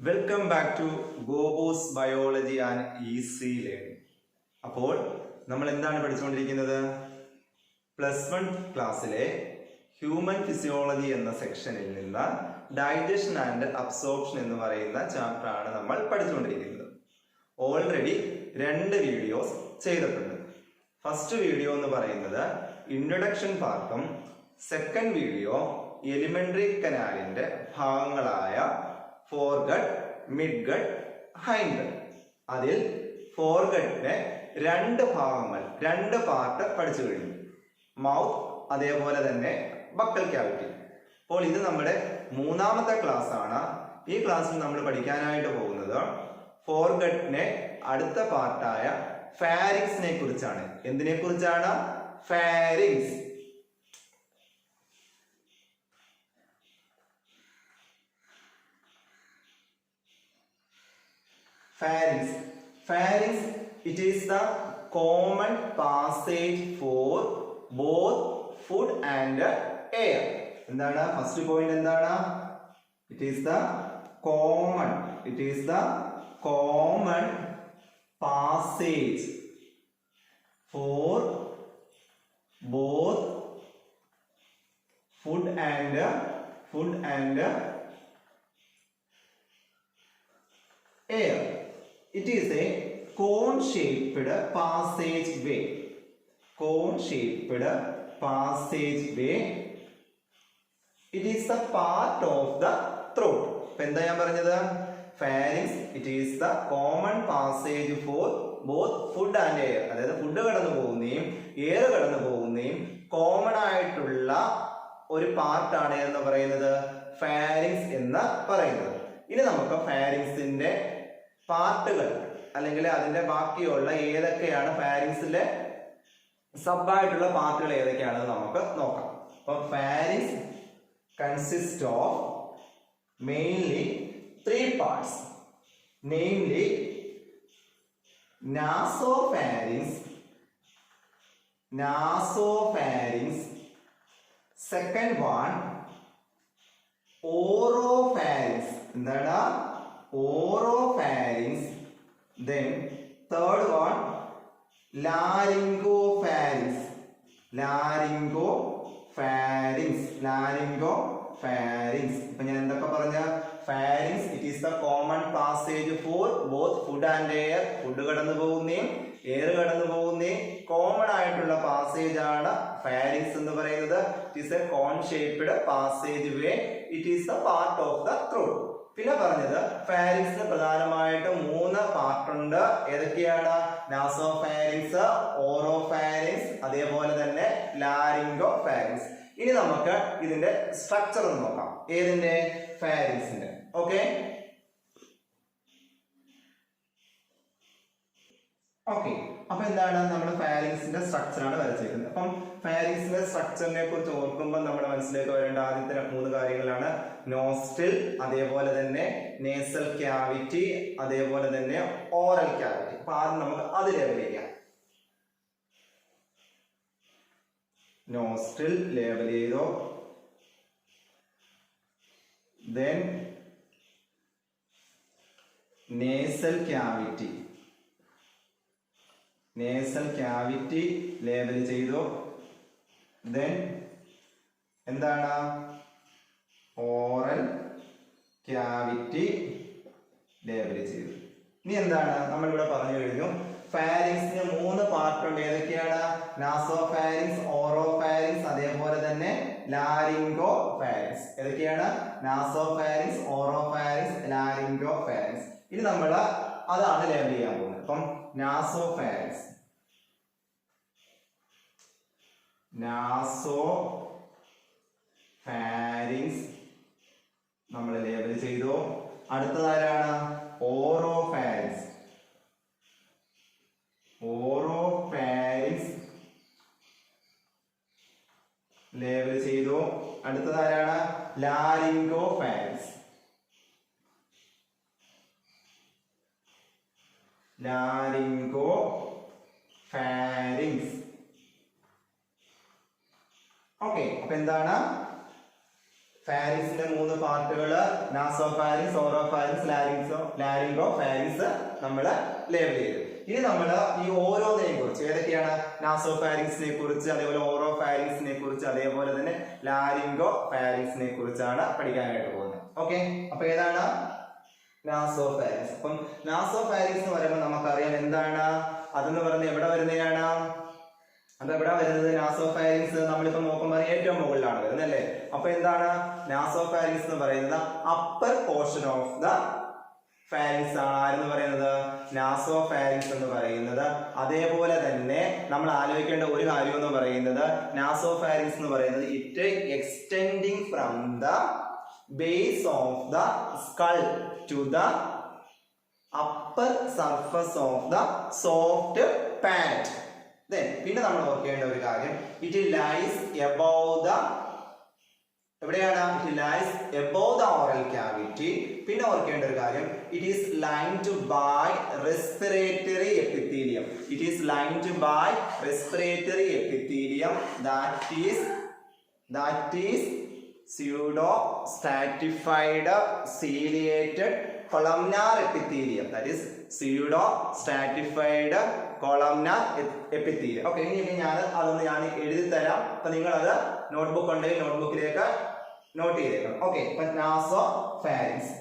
Welcome back to ഗോബോസ് biology and easy learning. അപ്പോൾ നമ്മൾ എന്താണ് പഠിച്ചുകൊണ്ടിരിക്കുന്നത്? +1 ക്ലാസ്സിലെ ഹ്യൂമൻ ഫിസിയോളജി എന്ന സെക്ഷനിൽ നിന്ന് ഡൈജഷൻ ആൻഡ് അബ്സോർപ്ഷൻ എന്ന് പറയുന്ന ചാപ്റ്റർ ആണ് നമ്മൾ പഠിച്ചുകൊണ്ടിരിക്കുന്നത്. ഓൾറെഡി 2 വീഡിയോസ് ചെയ്തിട്ടുണ്ട്. ഫസ്റ്റ് വീഡിയോ എന്ന് പറയുന്നത് ഇൻട്രൊഡക്ഷൻ പാർട്ടും സെക്കൻഡ് വീഡിയോ എലിമെന്ററി കനാലിന്റെ ഭാഗങ്ങളായ ഫോർഗട്ട്, മിഡ്ഗട്ട്, ഹൈൻഡ്ഗട്ട്. അതിൽ ഫോർഗട്ടിന്റെ 2 ഭാഗങ്ങൾ, 2 പാർട്ട് പഠിച്ചു കഴിഞ്ഞു. മൗത്ത്, അതേപോലെ തന്നെ ബക്കൽ ക്യാവിറ്റി. അപ്പോൾ ഇത് നമ്മുടെ 3ാമത്തെ ക്ലാസ് ആണ്. ഈ ക്ലാസ്സിൽ നമ്മൾ പഠിക്കാനായിട്ട് പോകുന്നത് ഫോർഗട്ടിന്റെ അടുത്ത പാർട്ടായ ഫാരിങ്സിനെ കുറിച്ചാണ്. എന്തിനെ കുറിച്ചാണ്? Pharynx. Pharynx, it is the common passage for both food and air. എന്താണ് ഫസ്റ്റ് പോയിന്റ്? എന്താണ്? It is the common passage for both food and air. It is a cone-shaped passageway. It is the part of the throat. ഇപ്പൊ എന്താ ഞാൻ പറഞ്ഞത്? Pharynx, it is the common passage for both food and air. അതായത് food കടന്നു പോകുന്നതും air കടന്നു പോകുന്നതും common ആയിട്ടുള്ള ഒരു പാർട്ടാണ് എന്ന് പറയുന്നത് ഫാരിങ്സ് എന്ന് പറയുന്നത്. ഇനി നമുക്ക് ഫാരിങ്സിന്റെ പാർട്ടുകൾ അല്ലെങ്കിൽ അതിന്റെ ബാക്കിയുള്ള ഏതൊക്കെയാണ് ഫാരിങ്സിലെ സബായിട്ടുള്ള പാർട്ടുകൾ ഏതൊക്കെയാണെന്ന് നമുക്ക് നോക്കാം. അപ്പൊ pharynx consist of mainly 3 parts, namely nasopharynx, second one oropharynx, എന്താണ്? Oropharynx, then third one laryngopharynx. ഇപ്പൊ ഞാൻ എന്തൊക്കെ പറഞ്ഞ? Pharynx, it is the common passage for both food and air. Food കടന്നു പോകുന്നേയും എയർ കടന്നു പോകുന്നേയും കോമൺ ആയിട്ടുള്ള പാസേജ് ആണ് ഫാരിങ്സ് എന്ന് പറയുന്നത്. It is a cone shaped passageway. It is the part of the throat. പിന്നെ പറഞ്ഞത് ഫാരിങ്സിന് പ്രധാനമായിട്ട് 3 പാർട്ടുണ്ട്. ഏതൊക്കെയാണ്? നാസോഫാരിങ്സ്, ഓറോഫാരിങ്സ്, അതേപോലെ തന്നെ ലാരിംഗോഫാരിങ്സ്. ഇനി നമുക്ക് ഇതിന്റെ സ്ട്രക്ചർ ഒന്ന് നോക്കാം. ഏതിന്റെ? ഫാരിങ്സിന്റെ. ഓക്കെ. അപ്പൊ എന്താണ്? നമ്മൾ ഫാരിങ്സിന്റെ സ്ട്രക്ചർ ആണ് വരച്ചിരിക്കുന്നത്. അപ്പം ഫാരിങ്സിന്റെ സ്ട്രക്ചറിനെ കുറിച്ച് ഓർക്കുമ്പോൾ നമ്മുടെ മനസ്സിലേക്ക് വരേണ്ട ആദ്യത്തെ 3 കാര്യങ്ങളാണ് നോസ്ട്രിൽ, അതേപോലെ തന്നെ നേസൽ ക്യാവിറ്റി, അതേപോലെ തന്നെ ഓറൽ ക്യാവിറ്റി. അപ്പൊ ആദ്യം നമുക്ക് അത് ലേബൽ ചെയ്യാം. നോസ്ട്രിൽ ലേബൽ ചെയ്തോ. then nasal cavity ലേബൽ ചെയ്തു. then എന്താണ്? ഓറൽ ക്യാവിറ്റി ലേബൽ ചെയ്തു. ഇനി എന്താണ്? നമ്മളിവിടെ പറഞ്ഞു കഴിഞ്ഞു ഫാരിങ്സിന് 3 പാർട്ടുണ്ട്. ഏതൊക്കെയാണ്? നാസോഫാരിങ്സ്, ഓറോഫാരിങ്സ്, അതേപോലെ തന്നെ ലാരിംഗോഫാരിങ്സ്. ഏതൊക്കെയാണ്? നാസോഫാരിങ്സ്, ഓറോഫാരിങ്സ്, ലാരിംഗോഫാരിങ്സ്. ഇനി നമ്മൾ അതാണ് ലേബൽ ചെയ്യാൻ പോകുന്നത്. അപ്പം നാസോഫാരിങ്സ് നമ്മൾ ലേബൽ ചെയ്തു. അടുത്തതാരാണ്? ഓറോഫാരിങ്സ് ലേബൽ ചെയ്തു. അടുത്തതാരാണ്? ലാരിംഗോഫാരിങ്സ് ഓക്കെ. അപ്പൊ എന്താണ്? ഫാരിങ്സിന്റെ 3 പാർട്ടുകൾ നാസോഫാരിങ്സ്, ഓറോഫാരിങ്സ്, ലാരിംഗോ ഫാരിങ്സ് നമ്മൾ ലേബൽ ചെയ്തു. ഇനി നമ്മൾ ഈ ഓരോന്നിനെ കുറിച്ച്, ഏതൊക്കെയാണ് നാസോഫാരിങ്സിനെ കുറിച്ച്, അതേപോലെ ഓറോഫാരിങ്സിനെ കുറിച്ച്, അതേപോലെ തന്നെ ലാരിംഗോ ഫാരിങ്സിനെ കുറിച്ചാണ് പഠിക്കാനായിട്ട് പോകുന്നത്. ഓക്കെ, അപ്പൊ ഏതാണ് നാസോഫാരിങ്സ്? അപ്പം നാസോഫാരിങ്സ് എന്ന് പറയുമ്പോൾ നമുക്കറിയാം എന്താണ് അതെന്ന് പറയുന്നത്, എവിടെ വരുന്നതാണ് അത്? എവിടെ വരുന്നത്? നാസോഫാരിങ്സ് നമ്മളിപ്പോ നോക്കുമ്പോൾ ഏറ്റവും മുകളിലാണ് വരുന്നത് അല്ലേ? അപ്പൊ എന്താണ് നാസോഫാരിങ്സ് എന്ന് പറയുന്നത്? Upper portion of the pharynx ആണ് ആരെന്ന് പറയുന്നത്? നാസോഫാരിങ്സ് എന്ന് പറയുന്നത്. അതേപോലെ തന്നെ നമ്മൾ ആലോചിക്കേണ്ട ഒരു കാര്യം എന്ന് പറയുന്നത്, നാസോഫാരിങ്സ് എന്ന് പറയുന്നത് it extending from the base of the skull to the upper surface of the soft palate. പിന്നെ നമ്മൾ ഓർക്കേണ്ട ഒരു കാര്യം, ഇറ്റ് ലൈസ് എബോവ് ദ, എവിടെയാണ്? It lies above the oral cavity. പിന്നെ ഓർക്കേണ്ട ഒരു കാര്യം, it is lined by respiratory epithelium. It is lined by respiratory epithelium that is pseudo stratified ciliated columnar epithelium. That is pseudo stratified columnar epithelium. Okay, ഇനി ഞാൻ എഴുതി തരാം. അപ്പൊ നിങ്ങൾ അത് നോട്ട്ബുക്ക് ഉണ്ടെങ്കിൽ നോട്ട്ബുക്കിലേക്ക് നോട്ട് ചെയ്തേക്കണം. ഓക്കെ, അപ്പൊ നാസോഫാരിങ്സ്.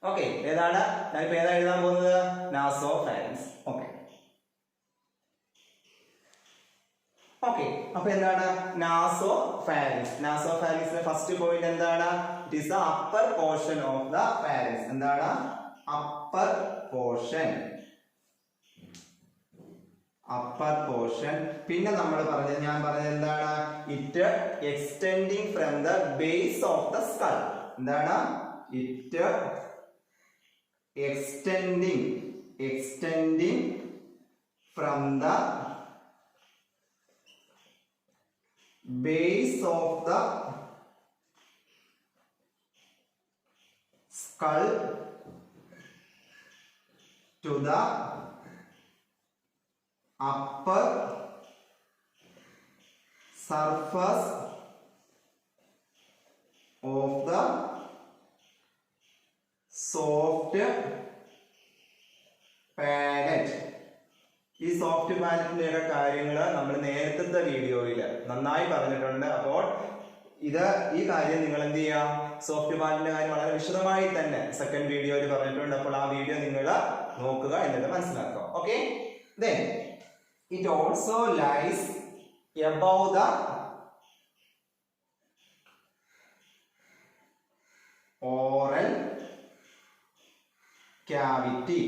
ഓക്കെ, ഏതാണ് ഞാനിപ്പോ ഏതാ എഴുതാൻ പോകുന്നത്? നാസോഫാരിങ്സ്. ഓക്കെ ഓക്കെ, അപ്പൊ എന്താണ് നാസോഫാരിങ്സ്? നാസോഫാരിങ്സിന്റെ ഫസ്റ്റ് പോയിന്റ് എന്താണ്? It is the upper portion of the pharynx. എന്താണ് അപ്പർ പോർഷൻ? Upper portion. പിന്നെ നമ്മൾ ഞാൻ പറഞ്ഞത് എന്താണ്? It extending from the base of the skull. എന്താണ്? It extending from the base of the skull to the upper surface of the soft palate. ഈ soft പാലറ്റിന്റെ കാര്യങ്ങൾ നമ്മൾ നേരത്തെ വീഡിയോയിൽ നന്നായി പറഞ്ഞിട്ടുണ്ട്. അപ്പോൾ ഈ കാര്യം നിങ്ങൾ എന്ത് ചെയ്യാം? സോഫ്റ്റ് പാലറ്റിന്റെ കാര്യം വളരെ വിശദമായി തന്നെ സെക്കൻഡ് വീഡിയോയിൽ പറഞ്ഞിട്ടുണ്ട്. അപ്പോൾ ആ വീഡിയോ നിങ്ങൾ നോക്കുക, എന്നിട്ട് മനസ്സിലാക്കുക. Okay, then it also lies above the oral cavity.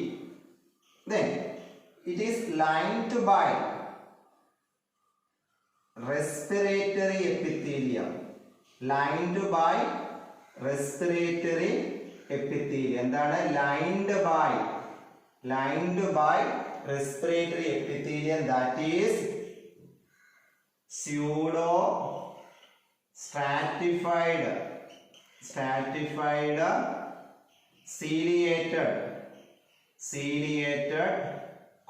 Then it is lined by respiratory epithelium. Lined by respiratory epithelium. എന്താണ് lined by respiratory epithelium, that is pseudo stratified ciliated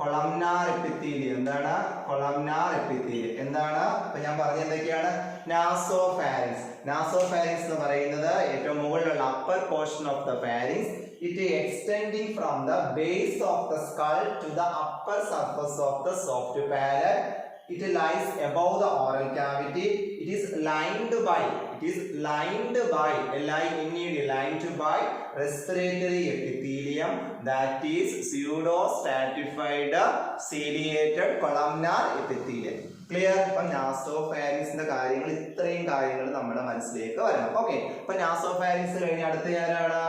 columnar epithelium. എന്താണ് columnar epithelium? എന്താണ് ഇപ്പൊ ഞാൻ പറഞ്ഞ എന്തൊക്കെയാണ്? നാസോഫാരിങ്സ്. നാസോഫാരിങ്സ് എന്ന് പറയുന്നത് ഏറ്റവും മുകളിലുള്ള upper portion of the pharynx. It extending from the base of the skull to the upper surface of the soft palate. It lies above the oral cavity. It is lined by respiratory epithelium, that is pseudo stratified ciliated columnar epithelium. Clear? അപ്പൊ നാസോഫാരിങ്സിന്റെ കാര്യങ്ങൾ, ഇത്രയും കാര്യങ്ങൾ നമ്മുടെ മനസ്സിലേക്ക് വരണം. Okay, അപ്പൊ നാസോഫാരിങ്സ് കഴിഞ്ഞ അടുത്ത ആരാണ്?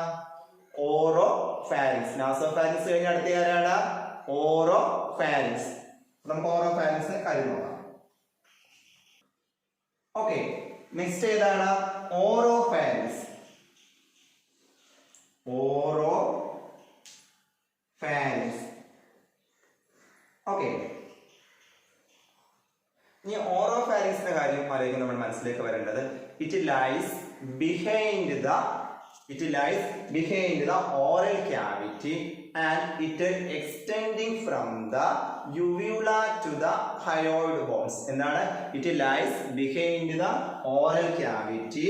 ഓറോഫാരിങ്സ്. നാസോഫാരിങ്സ് കഴിഞ്ഞ അടുത്ത ആരാണ്? ഓറോഫാരിങ്സ്. നമുക്ക് ഓറോഫാരിങ്സിന്റെ കാര്യം നോക്കാം. ഓക്കെ, നെക്സ്റ്റ് ഏതാണ്? ഓറോഫാരിങ്സ്. ഓക്കെ, ഇനി ഓറോഫാരിങ്സിന്റെ കാര്യം ആലോചിക്കുമ്പോൾ നമ്മൾ മനസ്സിലേക്ക് വരേണ്ടത്, it lies behind the It lies behind the oral cavity and it extending from the uvula to the hyoid bones. എന്താണ്? It lies behind the oral cavity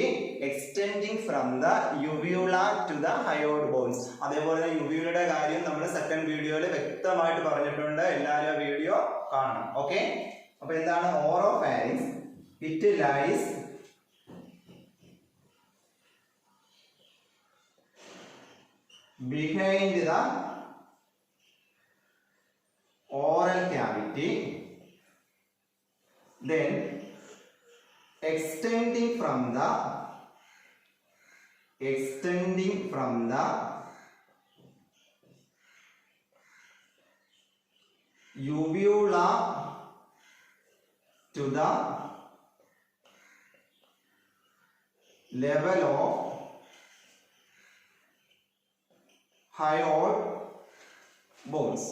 extending from the uvula to the hyoid bones. അതേപോലെ തന്നെ യുവിയുടെ കാര്യം നമ്മൾ second വീഡിയോയിൽ വ്യക്തമായിട്ട് പറഞ്ഞിട്ടുണ്ട്. എല്ലാവരും ആ വീഡിയോ കാണണം. ഓക്കെ, അപ്പൊ എന്താണ് oropharynx? It lies behind the oral cavity, then extending from the uvula to the level of hyoid bones.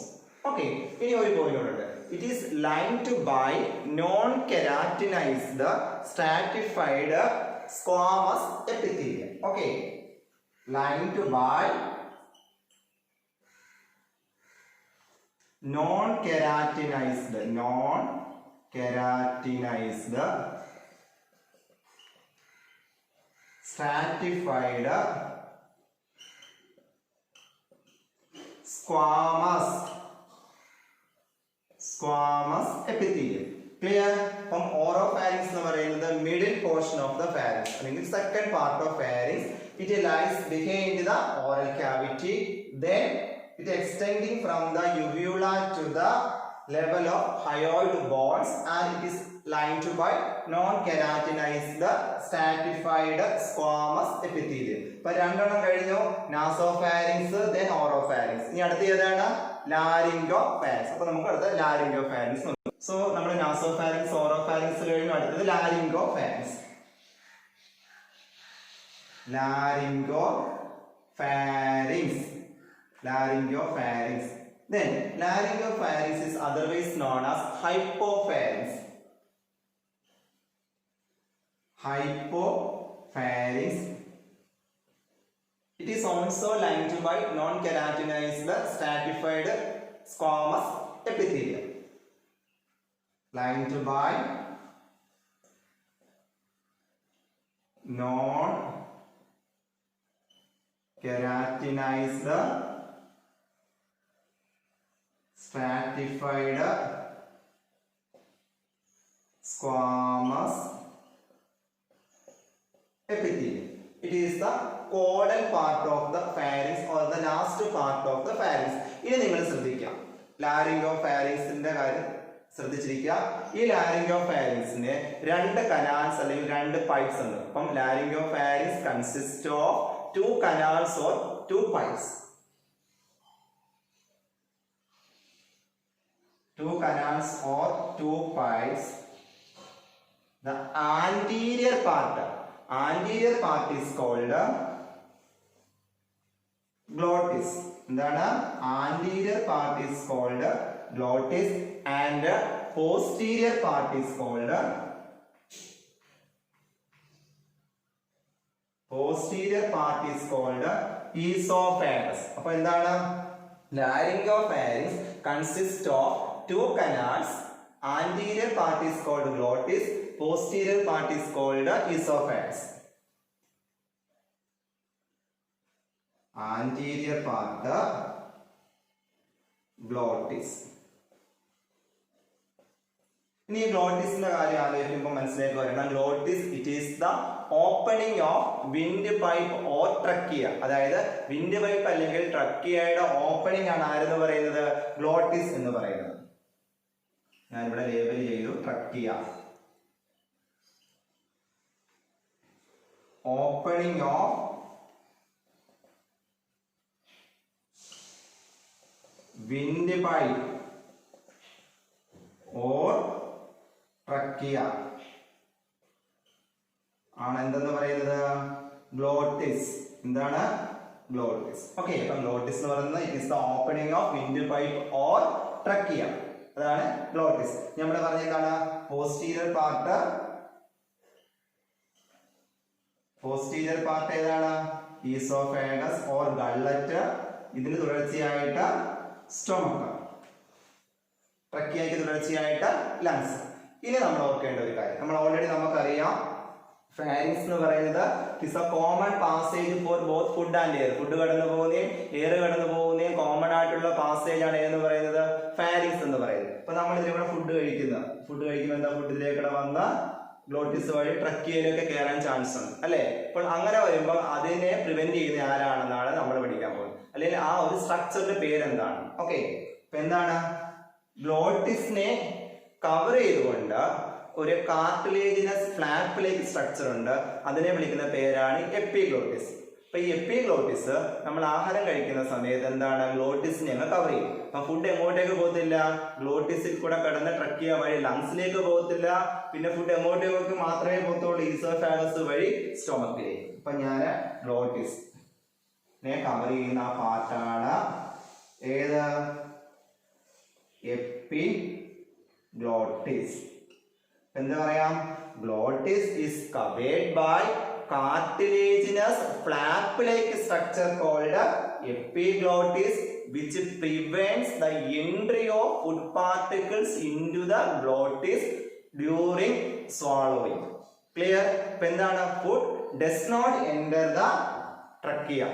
Okay, ഇനി ഒരു പോയിന്റ് ഉണ്ട്. It is lined by non-keratinized stratified squamous epithelium. Okay, lined by non-keratinized stratified squamous epithelium. Clear? From oropharynx എന്ന് പറയുന്നത് middle portion of the pharynx അല്ലെങ്കിൽ second part of pharynx. It lies behind the oral cavity, then it extending from the uvula to the level of hyoid bones and it is lined by non-keratinized stratified squamous epithelium. ഇപ്പൊ രണ്ടെണ്ണം കഴിഞ്ഞു, നാസോഫാരിങ്സ്, then oropharynx. ഇനി അടുത്ത ഏതാണ്? ലാരിംഗോഫാരിങ്സ്. അപ്പൊ നമുക്ക് അടുത്ത ലാരിംഗോഫാരിങ്സ് നോക്കാം. സോ നമ്മൾ നാസോഫാരിങ്സ്, ഓറോഫാരിങ്സ് കഴിഞ്ഞു, അടുത്തത് ലാരിംഗോഫാരിങ്സ്. Laryngopharynx. Then laryngopharynx is otherwise known as hypopharynx. It is also lined by non-keratinized stratified squamous epithelium. Lined by non-keratinized stratified squamous epithelium. It is the caudal part of the pharynx or the last part of the pharynx. ഇനി നിങ്ങൾ ശ്രദ്ധിക്കുക, ലാരിംഗോഫാരിങ്സിന്റെ കാര്യം ശ്രദ്ധിച്ചിരിക്കുക. ഈ ലാരിംഗോഫാരിങ്സിന് രണ്ട് canals അല്ലെങ്കിൽ രണ്ട് pipes ഉണ്ട്. അപ്പം ലാരിംഗോഫാരിങ്സ് consist of 2 canals or 2 pipes. 2 canals or 2 pipes. The anterior part is called glottis. എന്താണ്? Anterior part is called glottis and posterior part is called esophagus. അപ്പോൾ എന്താണ്? Laryngopharynx consists of 2 canals. Anterior part is called glottis, posterior part is called esophagus. Anterior part glottis. ഇനി ഗ്ലോട്ടിസിന്റെ കാര്യം ആലോചിക്കുമ്പോൾ മനസ്സിലേക്ക് വരണം, glottis it is the opening of windpipe or trachea. അതായത് wind pipe അല്ലെങ്കിൽ ട്രക്കിയയുടെ opening ആണ് ആരെന്ന് പറയുന്നത്? ഗ്ലോട്ടിസ് എന്ന് പറയുന്നത്. ഞാനിവിടെ ലേബൽ ചെയ്തു trachea. Opening of windpipe or trachea ആണ് എന്തെന്ന് പറയുന്നത്? ഗ്ലോട്ടിസ്. എന്താണ്? ഗ്ലോട്ടിസ്. ഓക്കെ, അപ്പം ഗ്ലോട്ടിസ് എന്ന് പറയുന്നത് it is the opening of windpipe or trachea. അതാണ് ഗ്ലോട്ടിസ്. നമ്മൾ പറഞ്ഞ എന്താണ്? പോസ്റ്റീരിയർ പാർട്ട് ഏതാണ്? ഈസോഫാഗസ് ഓർ ഗള്ളറ്റ്, ഇതിന് തുടർച്ചയായിട്ട് സ്റ്റൊമക്ക്, ട്രക്കിയയ്ക്ക് തുടർച്ചയായിട്ട് ലങ്സ്. ഇനി നമ്മൾ ഓർക്കേണ്ട ഒരു കാര്യം, നമ്മൾ ഓൾറെഡി നമുക്കറിയാം ഫാരിങ്സ് എന്ന് പറയുന്നത് it's A common passage for both food and air. Food കടന്നു പോകുന്നതും എയർ കടന്നു പോകുന്നതും കോമൺ ആയിട്ടുള്ള പാസേജ് ആണ് എന്ന് പറയുന്നത് ഫാരിങ്സ് എന്ന് പറയുന്നത്. അപ്പൊ നമ്മൾ ഇതിലൂടെ ഫുഡ് കഴിക്കുമ്പോൾ എന്താ, ഫുഡിലേക്കൂടെ വന്ന ഗ്ലോട്ടിസ് വഴി ട്രക്കിയയിലൊക്കെ കയറാൻ ചാൻസ് ഉണ്ട് അല്ലെ. അപ്പോൾ അങ്ങനെ വരുമ്പോൾ അതിനെ പ്രിവെന്റ് ചെയ്യുന്ന ആരാണെന്നാണ് നമ്മൾ പഠിക്കാൻ പോകുന്നത്. അല്ലെങ്കിൽ ആ ഒരു സ്ട്രക്ചറിന്റെ പേരെന്താണ്? ഓക്കെ, അപ്പൊ എന്താണ്, ഗ്ലോട്ടിസിനെ കവർ ചെയ്തുകൊണ്ട് ഒരു കാർട്ടിലേജിനസ് ഫ്ലാപ്പ് ലൈക്ക് സ്ട്രക്ചർ ഉണ്ട്, അതിനെ വിളിക്കുന്ന പേരാണ് എപ്പിഗ്ലോട്ടിസ്. അപ്പൊ ഈ എപ്പിഗ്ലോട്ടിസ് നമ്മൾ ആഹാരം കഴിക്കുന്ന സമയത്ത് എന്താണ്, ഗ്ലോട്ടിസിനെ അങ്ങ് കവർ ചെയ്യും. അപ്പൊ ഫുഡ് എങ്ങോട്ടേക്ക് പോകത്തില്ല, ഗ്ലോട്ടിസിൽ കൂടെ കടന്ന് ട്രക്കിയ വഴി ലങ്സിലേക്ക് പോകത്തില്ല. പിന്നെ ഫുഡ് എങ്ങോട്ടേക്ക് മാത്രമേ പോകത്തുള്ളൂ, ഈസോഫാഗസ് വഴി സ്റ്റൊമക്കിലേക്ക്. അപ്പൊ ഞാൻ ഗ്ലോട്ടിസിനെ കവർ ചെയ്യുന്ന ആ പാർട്ടാണ് ഏത്, എപ്പിഗ്ലോട്ടിസ്. എന്താ പറയാം, glottis is covered by cartilaginous flap-like structure called epiglottis, which prevents the entry of food particles into the glottis during swallowing. Clear? ഇപ്പൊ എന്താണ്, food does not enter the trachea,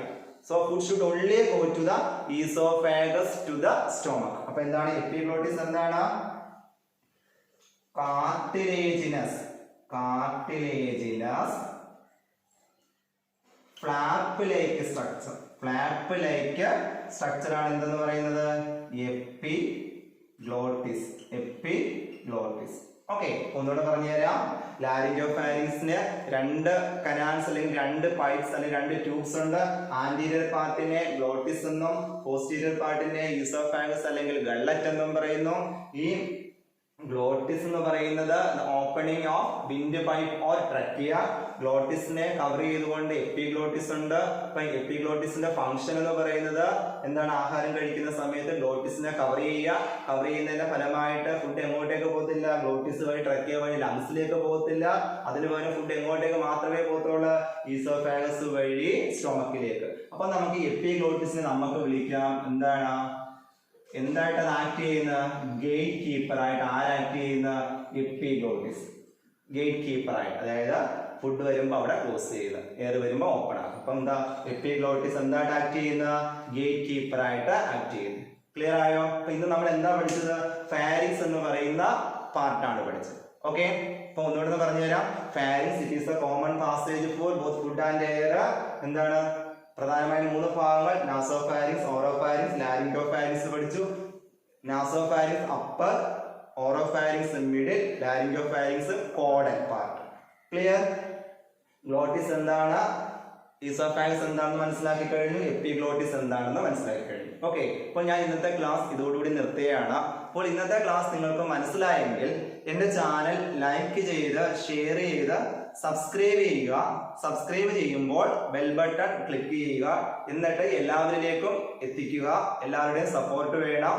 so food should only go to the esophagus to the stomach. അപ്പൊ എന്താണ് epiglottis, എന്താണ്, cartilaginous flap-like structure. Flap-like structure ആണ് എന്തെന്ന് പറയുന്നത്, epiglottis. Okay, ഒന്നുകൂടെ പറഞ്ഞുതരാം. ലാരിംഗോഫാരിങ്സിന് രണ്ട് കനാൽസ് അല്ലെങ്കിൽ രണ്ട് പൈപ്സ് അല്ലെങ്കിൽ രണ്ട് ട്യൂബ്സ് ഉണ്ട്. ആന്റീരിയർ പാർട്ടിനെ ഗ്ലോട്ടിസ് എന്നും പോസ്റ്റീരിയർ പാർട്ടിനെ ഈസോഫാഗസ് അല്ലെങ്കിൽ ഗള്ളറ്റ് എന്നും പറയുന്നു. ഈ ഗ്ലോട്ടിസ് എന്ന് പറയുന്നത് opening of windpipe or trachea. ഗ്ലോട്ടിസിനെ കവർ ചെയ്തുകൊണ്ട് എപ്പിഗ്ലോട്ടിസ് ഉണ്ട്. അപ്പൊ എപ്പിഗ്ലോട്ടിസിന്റെ ഫംഗ്ഷൻ എന്ന് പറയുന്നത് എന്താണ്, ആഹാരം കഴിക്കുന്ന സമയത്ത് ഗ്ലോട്ടിസിനെ കവർ ചെയ്യുന്നതിന്റെ ഫലമായിട്ട് ഫുഡ് എങ്ങോട്ടേക്ക് പോകത്തില്ല, ഗ്ലോട്ടിസ് വഴി ട്രക്കിയ വഴി ലങ്സിലേക്ക് പോകത്തില്ല. അതിന് പകരം ഫുഡ് എങ്ങോട്ടേക്ക് മാത്രമേ പോകത്തുള്ളൂ, ഈസോഫാഗസ് വഴി സ്റ്റൊമക്കിലേക്ക്. അപ്പൊ നമുക്ക് എപ്പിഗ്ലോട്ടിസിനെ നമുക്ക് വിളിക്കാം എന്താണ്, എന്തായിട്ട് അത് ആക്ട് ചെയ്യുന്ന, ഗേറ്റ് കീപ്പർ ആയിട്ട്. ആരാക്ട് ചെയ്യുന്ന, എപ്പിഗ്ലോട്ടിസ് ഗേറ്റ് കീപ്പർ ആയിട്ട്. അതായത് ഫുഡ് വരുമ്പോ അവിടെ ക്ലോസ് ചെയ്യുക, എയർ വരുമ്പോ ഓപ്പൺ ആകും. അപ്പൊ എന്താ, എപ്പിഗ്ലോട്ടിസ് എന്തായിട്ട് ആക്ട് ചെയ്യുന്ന, ഗേറ്റ് കീപ്പർ ആയിട്ട് ആക്ട് ചെയ്യുന്നത്. ക്ലിയർ ആയോ? അപ്പൊ ഇന്ന് നമ്മൾ എന്താ പഠിച്ചത്, ഫാരിങ്സ് എന്ന് പറയുന്ന പാർട്ടാണ് പഠിച്ചത്. ഓക്കെ, അപ്പൊ ഒന്നുകൂടെ പറഞ്ഞുതരാം. Pharynx it is the common passage for both food and air. എന്താണ്, പ്രധാനമായും മൂന്ന് ഭാഗങ്ങൾ, നാസോഫാരിങ്സ്, ഓറോഫാരിങ്സ്, ലാരിംഗോഫാരിങ്സ് പഠിച്ചു. Nasopharynx upper, oropharynx middle, laryngopharynx കോഡൻ പാർട്ട്. ക്ലിയർ? ഗ്ലോട്ടിസ് എന്താണ്, ഈസോഫാഗസ് എന്താണെന്ന് മനസ്സിലാക്കി കഴിഞ്ഞു, എപ്പിഗ്ലോട്ടിസ് എന്താണെന്ന് മനസ്സിലാക്കി കഴിഞ്ഞു. ഓക്കെ, അപ്പോൾ ഞാൻ ഇന്നത്തെ ക്ലാസ് ഇതോടുകൂടി നിർത്തുകയാണ്. അപ്പോൾ ഇന്നത്തെ ക്ലാസ് നിങ്ങൾക്ക് മനസ്സിലായെങ്കിൽ എന്റെ ചാനൽ ലൈക്ക് ചെയ്ത് ഷെയർ ചെയ്ത് സബ്സ്ക്രൈബ് ചെയ്യുക. സബ്സ്ക്രൈബ് ചെയ്യുമ്പോൾ ബെൽ ബട്ടൺ ക്ലിക്ക് ചെയ്യുക, എന്നിട്ട് എല്ലാവരിലേക്കും എത്തിക്കുക. എല്ലാവരുടെയും സപ്പോർട്ട് വേണം.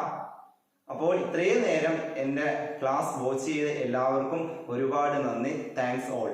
അപ്പോൾ ഇത്രയും നേരം എൻ്റെ ക്ലാസ് വാച്ച് ചെയ്ത എല്ലാവർക്കും ഒരുപാട് നന്ദി. Thanks all.